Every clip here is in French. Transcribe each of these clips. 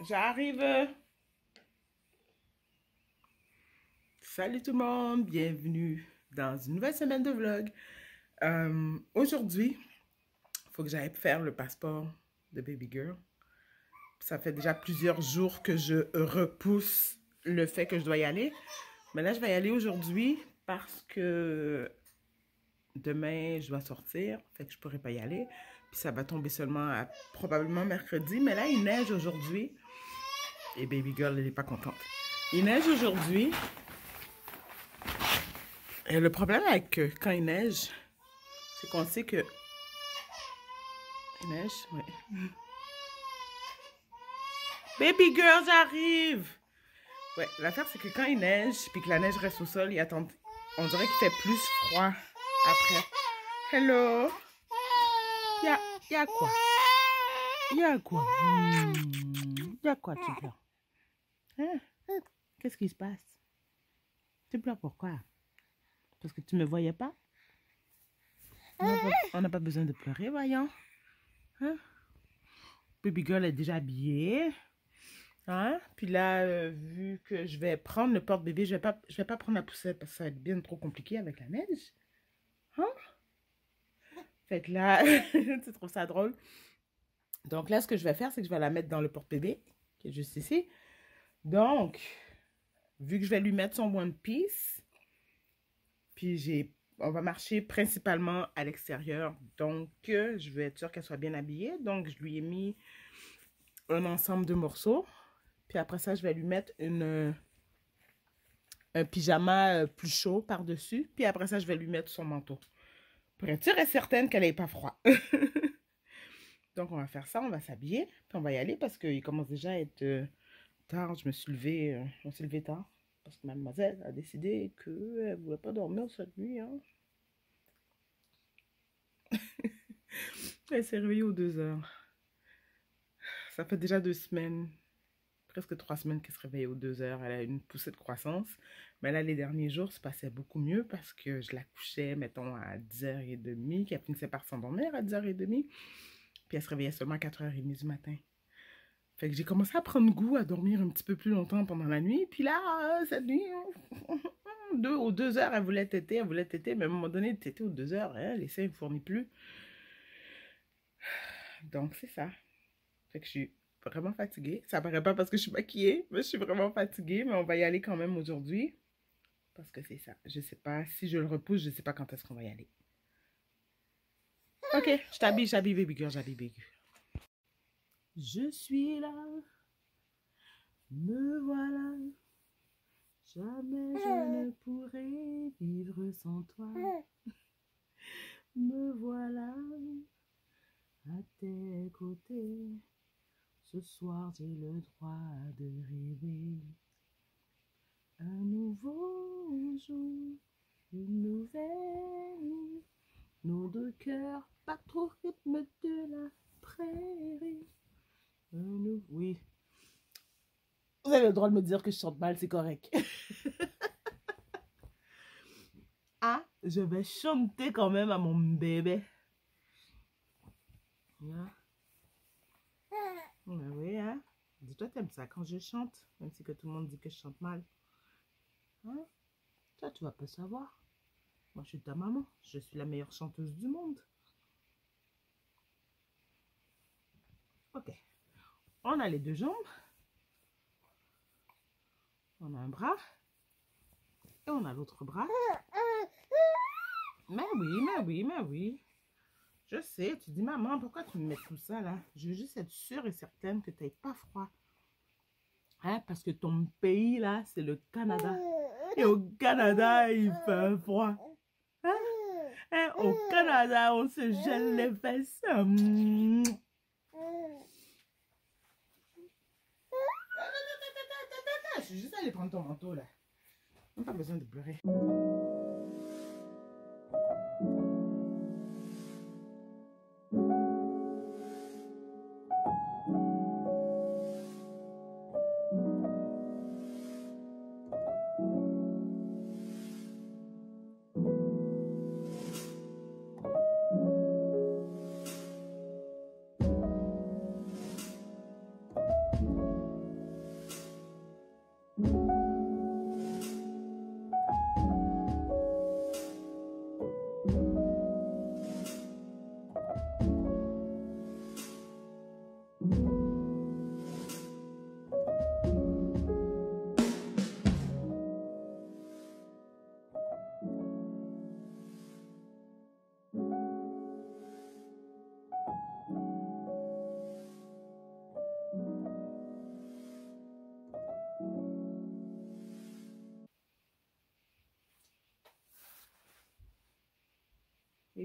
J'arrive. Salut tout le monde, bienvenue dans une nouvelle semaine de vlog. Aujourd'hui, il faut que j'aille faire le passeport de baby girl. Ça fait déjà plusieurs jours que je repousse le fait que je dois y aller. Mais là, je vais y aller aujourd'hui parce que demain, je dois sortir. Fait que je pourrais pas y aller. Puis ça va tomber seulement à probablement mercredi. Mais là, il neige aujourd'hui. Et baby girl, elle n'est pas contente. Il neige aujourd'hui. Et le problème avec quand il neige, c'est qu'on sait que... Il neige, oui. Baby girl, j'arrive! Ouais, l'affaire, c'est que quand il neige, puis que la neige reste au sol, on dirait qu'il fait plus froid après. Hello! Y a quoi? Y a quoi? Y a quoi, tu pleures? Hein? Qu'est-ce qui se passe? Tu pleures pourquoi? Parce que tu me voyais pas? On n'a pas besoin de pleurer, voyons. Hein? Baby girl est déjà habillée. Hein? Puis là, vu que je vais prendre le porte-bébé, je vais pas prendre la poussette parce que ça va être bien trop compliqué avec la neige. Hein? Fait que là, tu trouves ça drôle? Donc là, ce que je vais faire, c'est que je vais la mettre dans le porte-bébé, qui est juste ici. Donc, vu que je vais lui mettre son One Piece, puis on va marcher principalement à l'extérieur. Donc, je vais être sûre qu'elle soit bien habillée. Donc, je lui ai mis un ensemble de morceaux. Puis après ça, je vais lui mettre un pyjama plus chaud par-dessus. Puis après ça, je vais lui mettre son manteau. Pour être sûre et certaine qu'elle n'ait pas froid. Donc, on va faire ça, on va s'habiller. Puis on va y aller parce qu'il commence déjà à être tard. Je me suis levée, on s'est levé tard. Parce que mademoiselle a décidé qu'elle ne voulait pas dormir cette nuit. Hein. Elle s'est réveillée aux 2 heures. Ça fait déjà 2 semaines, presque 3 semaines qu'elle se réveille aux 2 heures. Elle a une poussée de croissance. Mais là, les derniers jours se passaient beaucoup mieux parce que je la couchais, mettons, à 10h30, qu'elle finissait par s'endormir à 10h30. Puis elle se réveillait seulement à 4h30 du matin. Fait que j'ai commencé à prendre goût à dormir un petit peu plus longtemps pendant la nuit. Puis là, cette nuit, aux 2 heures, elle voulait téter, mais à un moment donné, téter aux 2 heures, hein, les seins ne fournissent plus. Donc, c'est ça. Fait que je suis vraiment fatiguée. Ça paraît pas parce que je suis maquillée, mais je suis vraiment fatiguée. Mais on va y aller quand même aujourd'hui. Parce que c'est ça. Je sais pas. Si je le repousse, je sais pas quand est-ce qu'on va y aller. Ok, j'habille baby girl, j'habille baby girl. Je suis là. Me voilà. Jamais je ne pourrai vivre sans toi. Me voilà à tes côtés. Ce soir, j'ai le droit de rêver. Un nouveau jour, une nouvelle nuit. Nos deux cœurs battent au rythme de la prairie. Oui. Vous avez le droit de me dire que je chante mal, c'est correct. Ah, je vais chanter quand même à mon bébé. Hein? Oui, hein? Dis-toi, t'aimes ça quand je chante, même si que tout le monde dit que je chante mal. Hein? Ça, tu vas pas savoir. Moi, je suis ta maman. Je suis la meilleure chanteuse du monde. Ok. On a les deux jambes. On a un bras. Et on a l'autre bras. Mais oui. Je sais, tu dis, maman, pourquoi tu me mets tout ça là? Je veux juste être sûre et certaine que tu n'aies pas froid. Hein? Parce que ton pays là, c'est le Canada. Et au Canada, il fait froid. Hein? Hein? Au Canada, on se gèle les fesses. Je suis juste allée prendre ton manteau là. On n'a pas besoin de pleurer.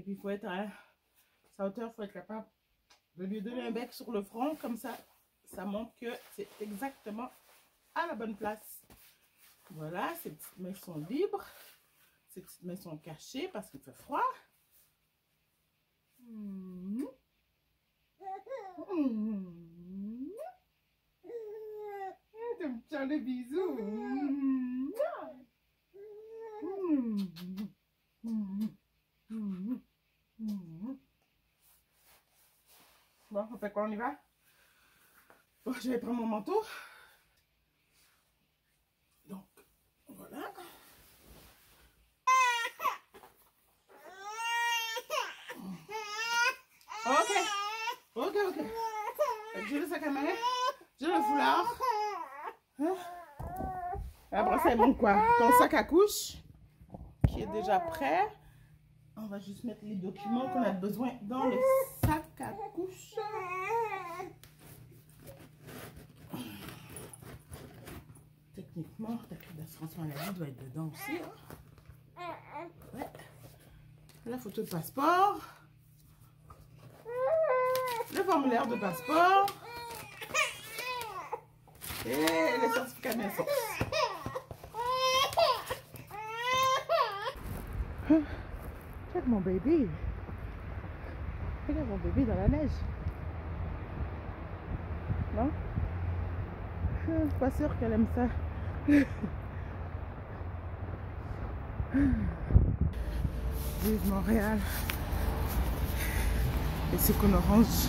Et puis il faut être à sa hauteur, il faut être capable de lui donner un bec sur le front. Comme ça montre que c'est exactement à la bonne place. Voilà, ses petites mains sont libres. Ses petites mains sont cachées parce qu'il fait froid. Tu me tiens les bisous. Bon, on fait quoi, on y va? Bon, je vais prendre mon manteau. Donc, voilà. Ok. J'ai le sac à main, j'ai le foulard. Hein? Après, c'est bon quoi? Ton sac à couche, qui est déjà prêt. On va juste mettre les documents qu'on a besoin dans le sac à couche. Techniquement, ta carte d'assurance maladie doit être dedans aussi. Hein? Ouais. La photo de passeport. Le formulaire de passeport. Et les certificats de naissance. Regarde mon bébé. Regarde mon bébé dans la neige. Non? Je suis pas sûre qu'elle aime ça. Vive Montréal. Et c'est qu'on orange.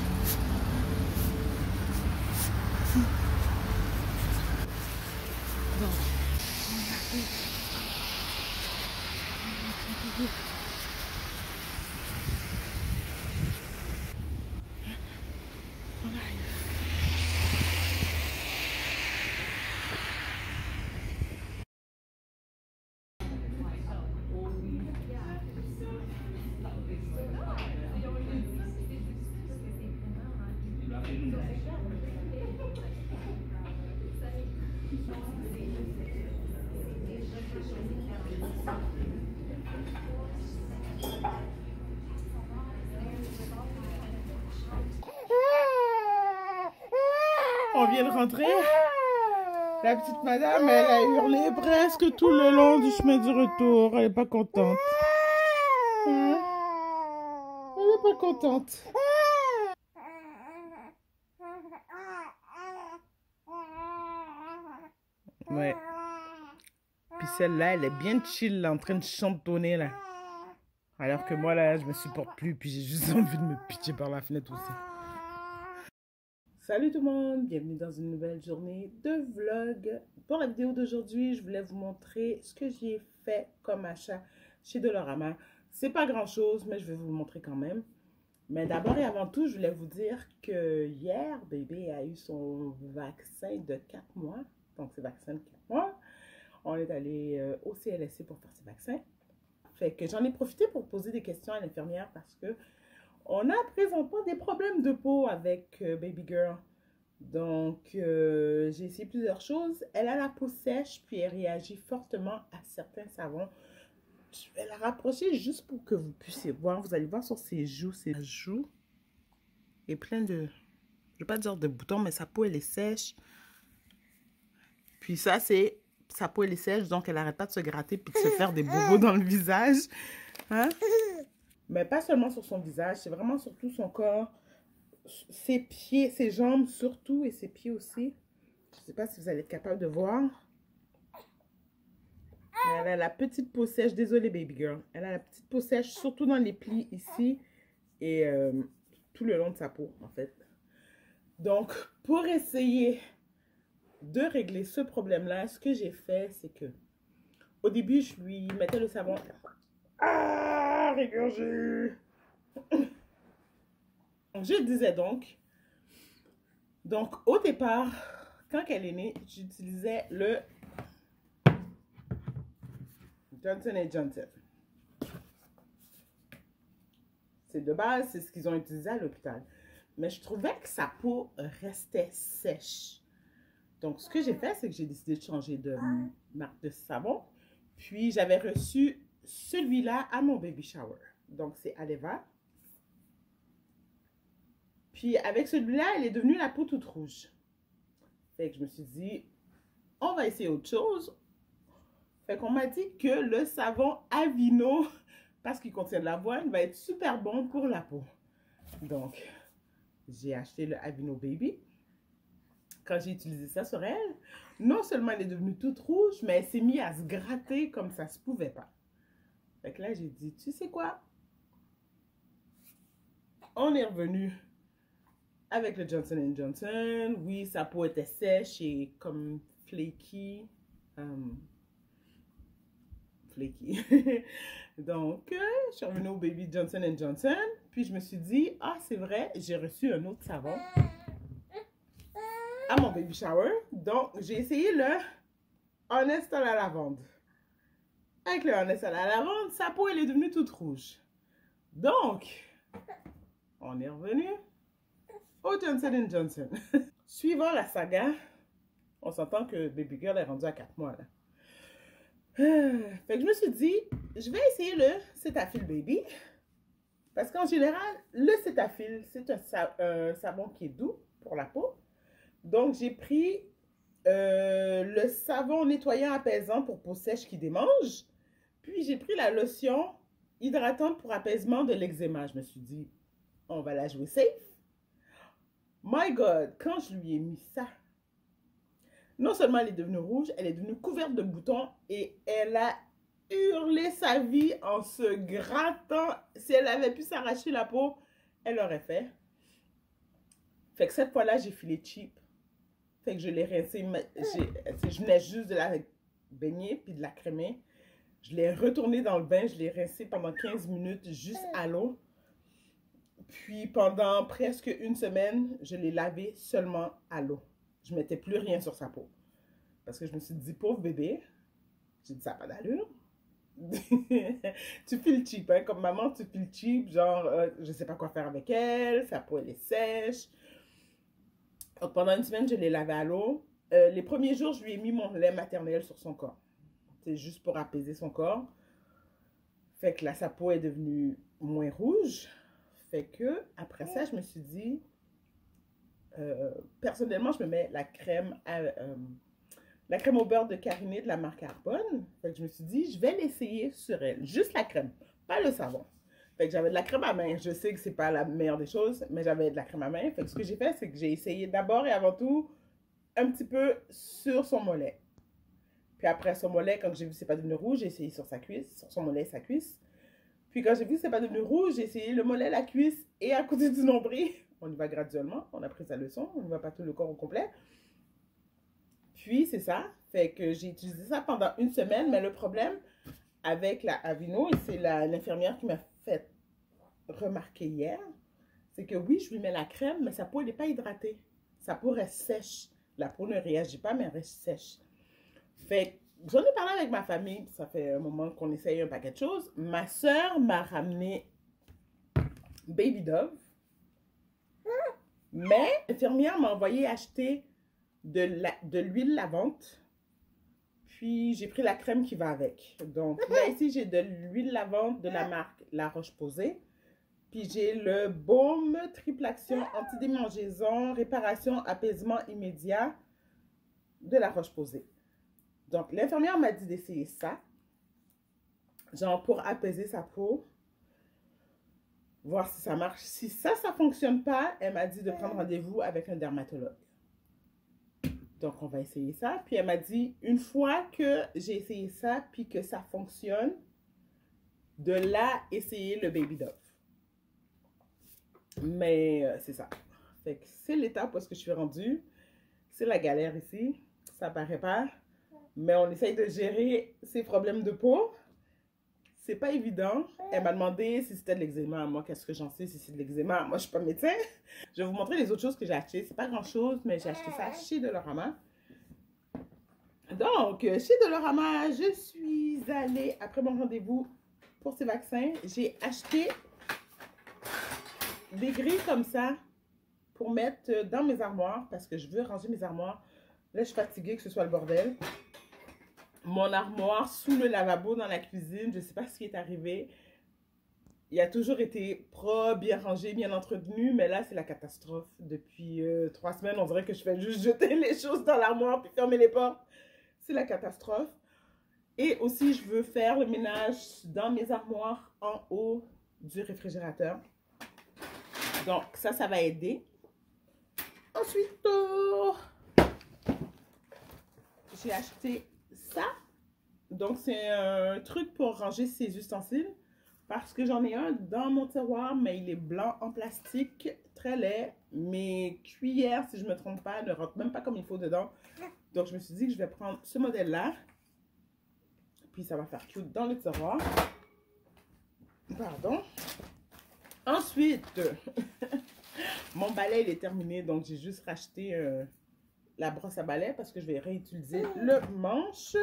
On vient de rentrer. La petite madame, elle a hurlé presque tout le long du chemin du retour. Elle n'est pas contente. Hein? Elle n'est pas contente. Ouais. Puis celle-là, elle est bien chill, là, en train de chantonner, là. Alors que moi, là, je me supporte plus. Puis j'ai juste envie de me pitcher par la fenêtre aussi. Salut tout le monde, bienvenue dans une nouvelle journée de vlog. Pour la vidéo d'aujourd'hui, je voulais vous montrer ce que j'ai fait comme achat chez Dollarama. C'est pas grand chose, mais je vais vous le montrer quand même. Mais d'abord et avant tout, je voulais vous dire que hier, bébé a eu son vaccin de 4 mois. Donc c'est vaccin de 4 mois. On est allé au CLSC pour faire ce vaccin. Fait que j'en ai profité pour poser des questions à l'infirmière parce que on a présentement des problèmes de peau avec Baby Girl. Donc, j'ai essayé plusieurs choses. Elle a la peau sèche, puis elle réagit fortement à certains savons. Je vais la rapprocher juste pour que vous puissiez voir. Vous allez voir sur ses joues. Ses joues et plein de... Je ne vais pas dire de boutons, mais sa peau, elle est sèche. Puis ça, c'est... Sa peau, elle est sèche, donc elle n'arrête pas de se gratter puis de se faire des bobos dans le visage. Hein? Mais pas seulement sur son visage, c'est vraiment sur tout son corps. Ses pieds, ses jambes surtout et ses pieds aussi. Je ne sais pas si vous allez être capable de voir. Mais elle a la petite peau sèche. Désolée, baby girl. Elle a la petite peau sèche, surtout dans les plis ici et tout le long de sa peau, en fait. Donc, pour essayer de régler ce problème-là, ce que j'ai fait, c'est que au début, je lui mettais le savon. Ah, régurgie! Je disais donc au départ, quand elle est née, j'utilisais le Johnson & Johnson. C'est de base, c'est ce qu'ils ont utilisé à l'hôpital. Mais je trouvais que sa peau restait sèche. Donc, ce que j'ai fait, c'est que j'ai décidé de changer de marque de savon. Puis, j'avais reçu celui-là à mon baby shower. Donc, c'est Aleva. Puis, avec celui-là, elle est devenue la peau toute rouge. Fait que je me suis dit, on va essayer autre chose. Fait qu'on m'a dit que le savon Aveeno, parce qu'il contient de l'avoine, va être super bon pour la peau. Donc, j'ai acheté le Aveeno Baby. Quand j'ai utilisé ça sur elle, non seulement elle est devenue toute rouge, mais elle s'est mise à se gratter comme ça se pouvait pas. Fait que là, j'ai dit, tu sais quoi? On est revenu avec le Johnson & Johnson. Oui, sa peau était sèche et comme flaky. Donc, je suis revenue au Baby Johnson & Johnson. Puis, je me suis dit, ah, c'est vrai, j'ai reçu un autre savon à mon baby shower. Donc, j'ai essayé le Honest à la lavande. Avec le Honest à la lavande, sa peau, elle est devenue toute rouge. Donc, on est revenu au Johnson & Johnson. Suivant la saga, on s'entend que Baby Girl est rendue à 4 mois, là. Fait que je me suis dit, je vais essayer le Cetaphil Baby. Parce qu'en général, le Cetaphil, c'est un savon qui est doux pour la peau. Donc, j'ai pris le savon nettoyant apaisant pour peau sèche qui démange. Puis, j'ai pris la lotion hydratante pour apaisement de l'eczéma. Je me suis dit, on va la jouer safe. My God, quand je lui ai mis ça, non seulement elle est devenue rouge, elle est devenue couverte de boutons et elle a hurlé sa vie en se grattant. Si elle avait pu s'arracher la peau, elle l'aurait fait. Fait que cette fois-là, j'ai filé cheap. Fait que je l'ai rincé. Je venais juste de la baigner puis de la crémer. Je l'ai retourné dans le bain. Je l'ai rincé pendant 15 minutes juste à l'eau. Puis pendant presque une semaine, je l'ai lavé seulement à l'eau. Je ne mettais plus rien sur sa peau. Parce que je me suis dit, pauvre bébé, j'ai dit, ça n'a pas d'allure. Tu files cheap, hein? Comme maman, tu files cheap, genre, je ne sais pas quoi faire avec elle, sa peau, elle est sèche. Donc, pendant une semaine, je l'ai lavé à l'eau. Les premiers jours, je lui ai mis mon lait maternel sur son corps. C'est juste pour apaiser son corps. Fait que là, sa peau est devenue moins rouge. Fait que, après ça, je me suis dit, personnellement, je me mets la crème au beurre de karité de la marque Arbonne. Fait que je me suis dit, je vais l'essayer sur elle. Juste la crème, pas le savon. Fait que j'avais de la crème à main. Je sais que c'est pas la meilleure des choses, mais j'avais de la crème à main. Fait que ce que j'ai fait, c'est que j'ai essayé d'abord et avant tout un petit peu sur son mollet. Puis après son mollet, quand j'ai vu que c'est pas devenu rouge, j'ai essayé sur sa cuisse, sur son mollet et sa cuisse. Puis quand j'ai vu que c'est pas devenu rouge, j'ai essayé le mollet, la cuisse et à côté du nombril. On y va graduellement. On a pris sa leçon. On ne va pas tout le corps au complet. Puis c'est ça. Fait que j'ai utilisé ça pendant une semaine. Mais le problème avec la Aveeno, et c'est l'infirmière qui m'a fait remarquer hier, c'est que oui, je lui mets la crème, mais sa peau n'est pas hydratée. Sa peau reste sèche. La peau ne réagit pas, mais elle reste sèche. Fait que j'en ai parlé avec ma famille. Ça fait un moment qu'on essaye un paquet de choses. Ma soeur m'a ramené Baby Dove. Mais l'infirmière m'a envoyé acheter de l'huile lavante. Puis j'ai pris la crème qui va avec. Donc là ici j'ai de l'huile lavante de la marque La Roche-Posay. Puis j'ai le baume triple action antidémangeaison, réparation, apaisement immédiat de La Roche-Posay. Donc l'infirmière m'a dit d'essayer ça. Genre pour apaiser sa peau. Voir si ça marche. Si ça ne fonctionne pas, elle m'a dit de prendre rendez-vous avec un dermatologue. Donc, on va essayer ça. Puis, elle m'a dit, une fois que j'ai essayé ça, puis que ça fonctionne, de là, essayer le Baby Dove. Mais, c'est ça. Fait que c'est l'étape où est-ce que je suis rendue. C'est la galère ici. Ça paraît pas. Mais on essaye de gérer ces problèmes de peau. C'est pas évident. Elle m'a demandé si c'était de l'eczéma. Moi, qu'est-ce que j'en sais si c'est de l'eczéma? Moi, je suis pas médecin. Je vais vous montrer les autres choses que j'ai achetées. C'est pas grand-chose, mais j'ai acheté ça chez Dolorama. Donc, chez Dolorama, je suis allée, après mon rendez-vous pour ces vaccins, j'ai acheté des grilles comme ça pour mettre dans mes armoires parce que je veux ranger mes armoires. Là, je suis fatiguée que ce soit le bordel. Mon armoire sous le lavabo dans la cuisine, je ne sais pas ce qui est arrivé. il a toujours été propre, bien rangé, bien entretenu, mais là, c'est la catastrophe. Depuis 3 semaines, on dirait que je fais juste jeter les choses dans l'armoire puis fermer les portes. C'est la catastrophe. Et aussi, je veux faire le ménage dans mes armoires en haut du réfrigérateur. Donc, ça va aider. Ensuite, j'ai acheté ça. Donc, c'est un truc pour ranger ses ustensiles. Parce que j'en ai un dans mon tiroir, mais il est blanc en plastique, très laid. Mes cuillères, si je ne me trompe pas, ne rentrent même pas comme il faut dedans. Donc, je me suis dit que je vais prendre ce modèle-là. Puis, ça va faire cute dans le tiroir. Pardon. Ensuite, mon balai, il est terminé. Donc, j'ai juste racheté la brosse à balai parce que je vais réutiliser le manche.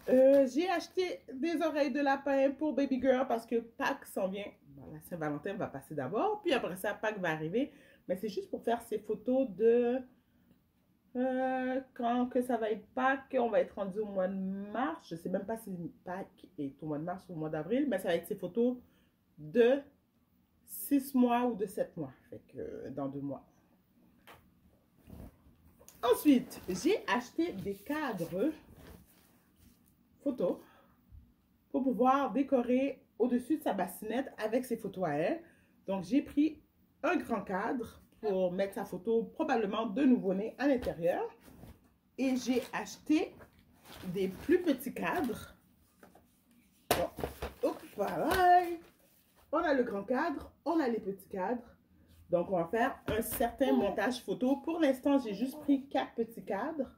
J'ai acheté des oreilles de lapin pour Baby Girl parce que Pâques s'en vient. Bon, la Saint-Valentin va passer d'abord, puis après ça, Pâques va arriver. Mais c'est juste pour faire ces photos de quand que ça va être Pâques. On va être rendu au mois de mars. Je ne sais même pas si Pâques est au mois de mars ou au mois d'avril, mais ça va être ces photos de 6 mois ou de 7 mois. Fait que dans 2 mois. Ensuite, j'ai acheté des cadres photos pour pouvoir décorer au-dessus de sa bassinette avec ses photos à elle. Donc, j'ai pris un grand cadre pour mettre sa photo probablement de nouveau-né à l'intérieur. Et j'ai acheté des plus petits cadres. Bon, pareil. On a le grand cadre, on a les petits cadres. Donc, on va faire un certain montage photo. Pour l'instant, j'ai juste pris 4 petits cadres.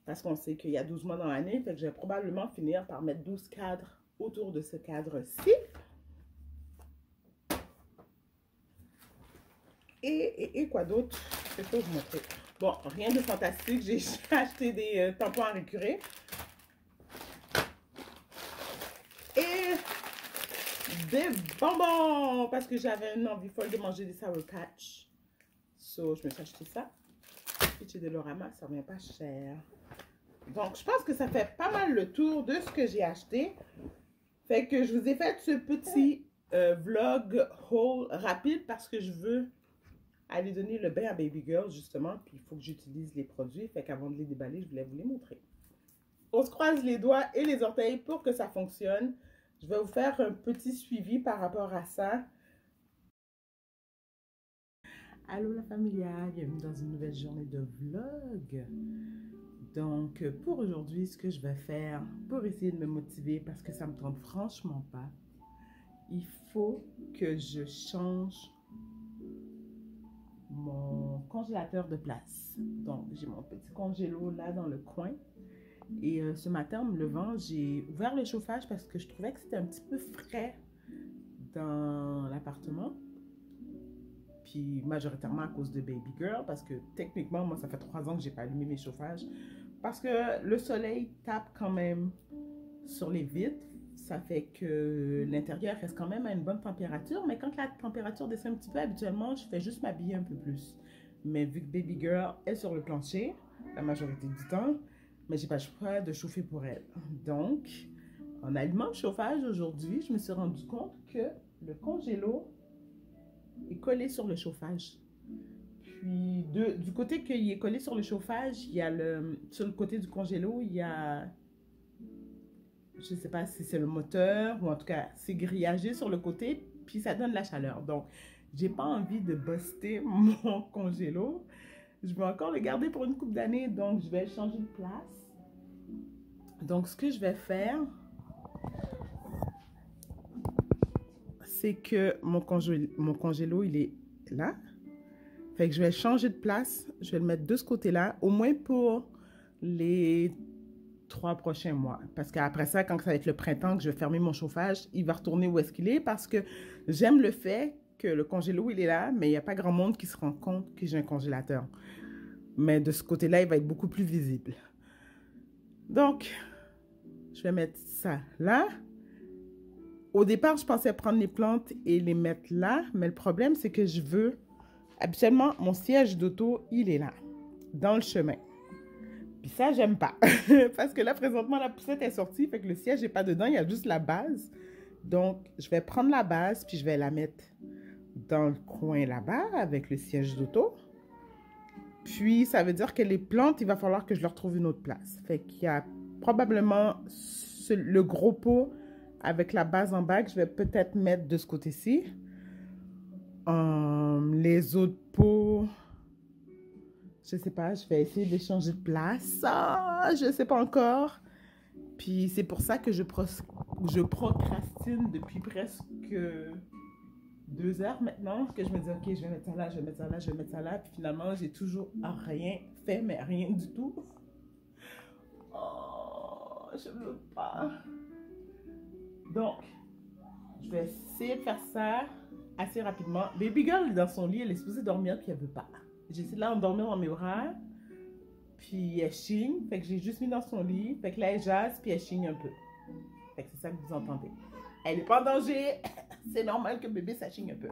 Parce qu'on sait qu'il y a 12 mois dans l'année. Fait que je vais probablement finir par mettre 12 cadres autour de ce cadre-ci. Et quoi d'autre? C'est ça que je vous montrer. Bon, rien de fantastique. J'ai acheté des tampons à récurer. Et des bonbons. Parce que j'avais une envie folle de manger des Sour Patch. So, je me suis acheté ça. Et chez Dolorama, ça ne revient pas cher. Donc, je pense que ça fait pas mal le tour de ce que j'ai acheté. Fait que je vous ai fait ce petit vlog haul rapide parce que je veux aller donner le bain à Baby Girl, justement. Puis, il faut que j'utilise les produits. Fait qu'avant de les déballer, je voulais vous les montrer. On se croise les doigts et les orteils pour que ça fonctionne. Je vais vous faire un petit suivi par rapport à ça. Allô la familia, bienvenue dans une nouvelle journée de vlog. Donc, pour aujourd'hui, ce que je vais faire pour essayer de me motiver, parce que ça ne me tente franchement pas, il faut que je change mon congélateur de place. Donc, j'ai mon petit congélo là dans le coin. Et ce matin, en me levant, j'ai ouvert le chauffage parce que je trouvais que c'était un petit peu frais dans l'appartement. Puis majoritairement à cause de Baby Girl, parce que techniquement, moi, ça fait 3 ans que j'ai pas allumé mes chauffages. Parce que le soleil tape quand même sur les vitres. Ça fait que l'intérieur reste quand même à une bonne température. Mais quand la température descend un petit peu, habituellement, je fais juste m'habiller un peu plus. Mais vu que Baby Girl est sur le plancher, la majorité du temps, mais j'ai pas le choix de chauffer pour elle. Donc, en allumant le chauffage aujourd'hui, je me suis rendu compte que le congélo est collé sur le chauffage. Puis, du côté qu'il est collé sur le chauffage, il y a sur le côté du congélo, il y a, je ne sais pas si c'est le moteur, ou en tout cas, c'est grillagé sur le côté, puis ça donne la chaleur. Donc, j'ai pas envie de buster mon congélo. Je vais encore le garder pour une couple d'années, donc je vais changer de place. Donc, ce que je vais faire, c'est que mon congélo, il est là. Fait que je vais changer de place. Je vais le mettre de ce côté-là, au moins pour les 3 prochains mois. Parce qu'après ça, quand ça va être le printemps, que je vais fermer mon chauffage, il va retourner où est-ce qu'il est. Parce que j'aime le fait que le congélo, il est là, mais il n'y a pas grand monde qui se rend compte que j'ai un congélateur. Mais de ce côté-là, il va être beaucoup plus visible. Donc, je vais mettre ça là. Au départ, je pensais prendre les plantes et les mettre là. Mais le problème, c'est que je veux... Habituellement, mon siège d'auto, il est là, dans le chemin. Puis ça, j'aime pas. Parce que là, présentement, la poussette est sortie, fait que le siège n'est pas dedans, il y a juste la base Donc, je vais prendre la base, puis je vais la mettre dans le coin là-bas avec le siège d'auto. Puis, ça veut dire que les plantes, il va falloir que je leur trouve une autre place. Fait qu'il y a probablement le gros pot avec la base en bas que je vais peut-être mettre de ce côté-ci. Les autres pots, je sais pas, je vais essayer de changer de place. Ah, je sais pas encore. Puis, c'est pour ça que je procrastine depuis presque 2 heures maintenant, que je me dis, ok, je vais mettre ça là, je vais mettre ça là, je vais mettre ça là. Puis finalement, j'ai toujours rien fait, mais rien du tout. Oh, je veux pas. Donc, je vais essayer de faire ça assez rapidement. Baby girl est dans son lit, elle est supposée dormir, puis elle veut pas. J'essaie de l'endormir dans mes bras, puis elle chigne. Fait que j'ai juste mis dans son lit. Fait que là, elle jase, puis elle chigne un peu. Fait que c'est ça que vous entendez. Elle n'est pas en danger. C'est normal que bébé s'achigne un peu.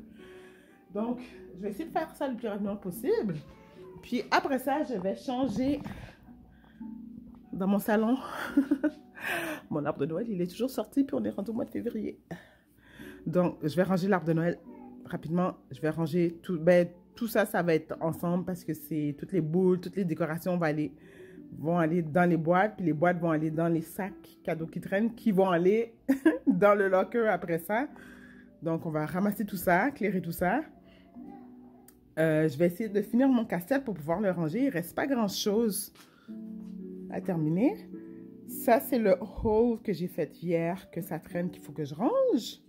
Donc, je vais essayer de faire ça le plus rapidement possible. Puis après ça, je vais changer dans mon salon. Mon arbre de Noël, il est toujours sorti, puis on est rendu au mois de février. Donc, je vais ranger l'arbre de Noël rapidement. Je vais ranger tout. Ben, tout ça, ça va être ensemble parce que c'est toutes les boules, toutes les décorations vont aller dans les boîtes, puis les boîtes vont aller dans les sacs cadeaux qui traînent, qui vont aller dans le locker après ça. Donc, on va ramasser tout ça, éclairer tout ça. Je vais essayer de finir mon casse-tête pour pouvoir le ranger. Il ne reste pas grand-chose à terminer. Ça, c'est le haul que j'ai fait hier, que ça traîne, qu'il faut que je range.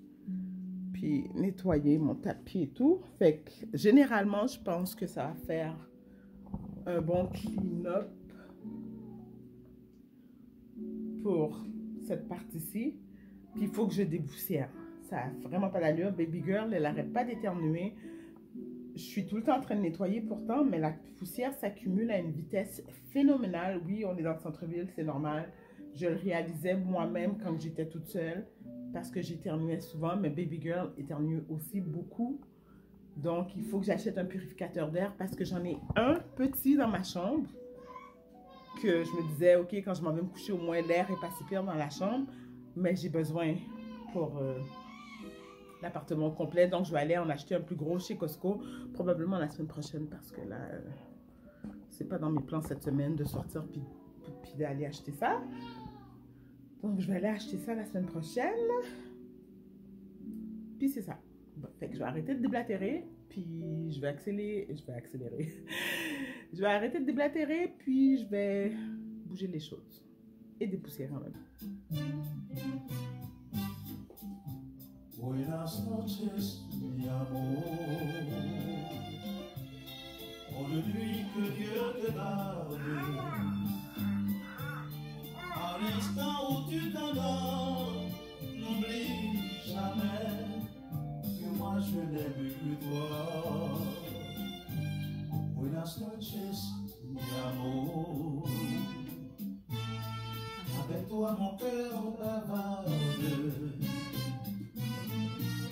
Puis, nettoyer mon tapis et tout. Fait que, généralement, je pense que ça va faire un bon clean-up pour cette partie-ci. Puis, il faut que je déboussière. Ça n'a vraiment pas d'allure. Baby girl, elle n'arrête pas d'éternuer. Je suis tout le temps en train de nettoyer pourtant, mais la poussière s'accumule à une vitesse phénoménale. Oui, on est dans le centre-ville, c'est normal. Je le réalisais moi-même quand j'étais toute seule parce que j'éternuais souvent, mais baby girl éternue aussi beaucoup. Donc, il faut que j'achète un purificateur d'air parce que j'en ai un petit dans ma chambre que je me disais, ok, quand je m'en vais me coucher, au moins l'air est pas si pire dans la chambre, mais j'ai besoin pour l'appartement complet. Donc, je vais aller en acheter un plus gros chez Costco, probablement la semaine prochaine parce que là, c'est pas dans mes plans cette semaine de sortir puis d'aller acheter ça. Donc, je vais aller acheter ça la semaine prochaine. Puis, c'est ça. Bon, fait que je vais arrêter de déblatérer, puis je vais accélérer. Je vais arrêter de déblatérer, puis je vais bouger les choses. Et dépoussiérer en même temps. Buenas noches, mi amor. Bonne nuit, que Dieu te garde. À l'instant où tu t'endors, n'oublie jamais que moi je n'aime que toi. Buenas noches, mi amor. Avec toi mon cœur bavarde.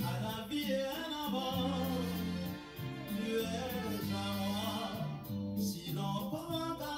À la vie et un amour, tu es à moi, si l'on prend garde.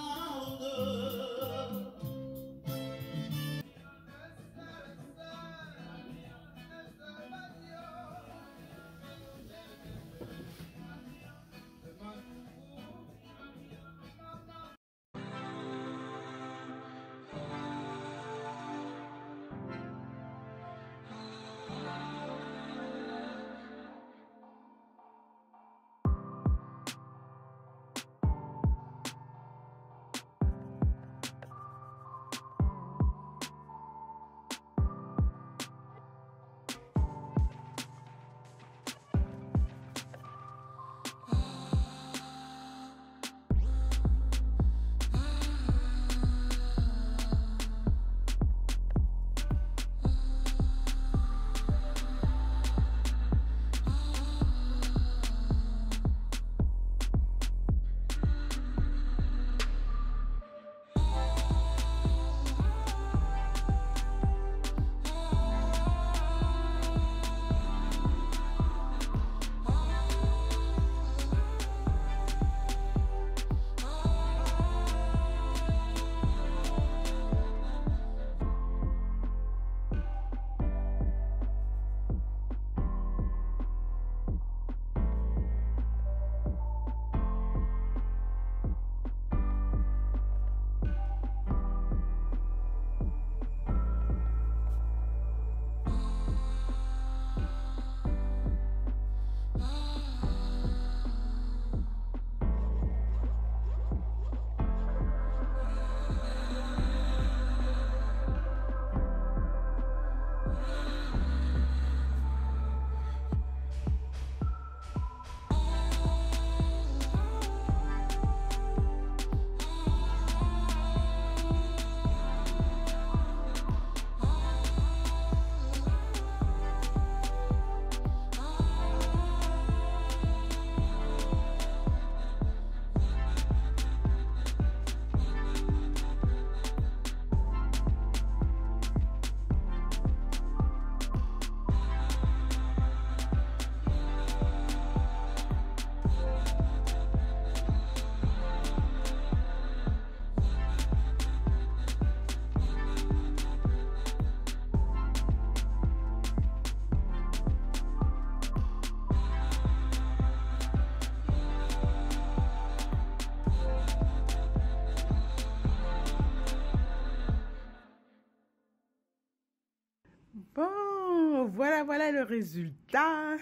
Bon, voilà le résultat.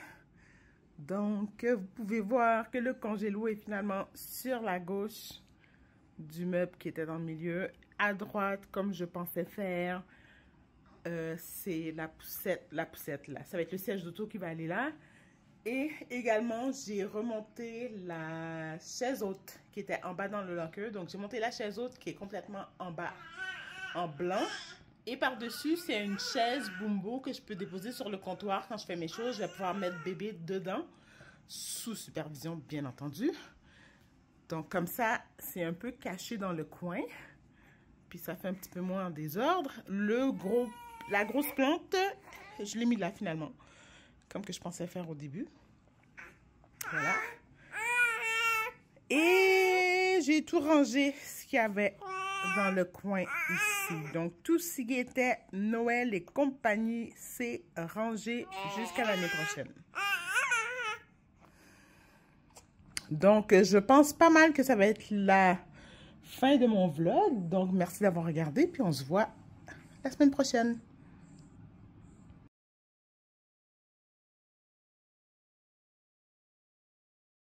Donc, vous pouvez voir que le congélo est finalement sur la gauche du meuble qui était dans le milieu. À droite, comme je pensais faire, c'est la poussette là. Ça va être le siège d'auto qui va aller là. Et également, j'ai remonté la chaise haute qui était en bas dans le locker. Donc, j'ai monté la chaise haute qui est complètement en bas, en blanc. Et par-dessus, c'est une chaise Bumbo que je peux déposer sur le comptoir quand je fais mes choses. Je vais pouvoir mettre bébé dedans, sous supervision, bien entendu. Donc, comme ça, c'est un peu caché dans le coin. Puis, ça fait un petit peu moins en désordre. La grosse plante, je l'ai mis là, finalement. Comme que je pensais faire au début. Voilà. Et j'ai tout rangé ce qu'il y avait dans le coin ici. Donc, tout ce qui était Noël et compagnie, c'est rangé jusqu'à l'année prochaine. Donc, je pense pas mal que ça va être la fin de mon vlog. Donc, merci d'avoir regardé. Puis, on se voit la semaine prochaine.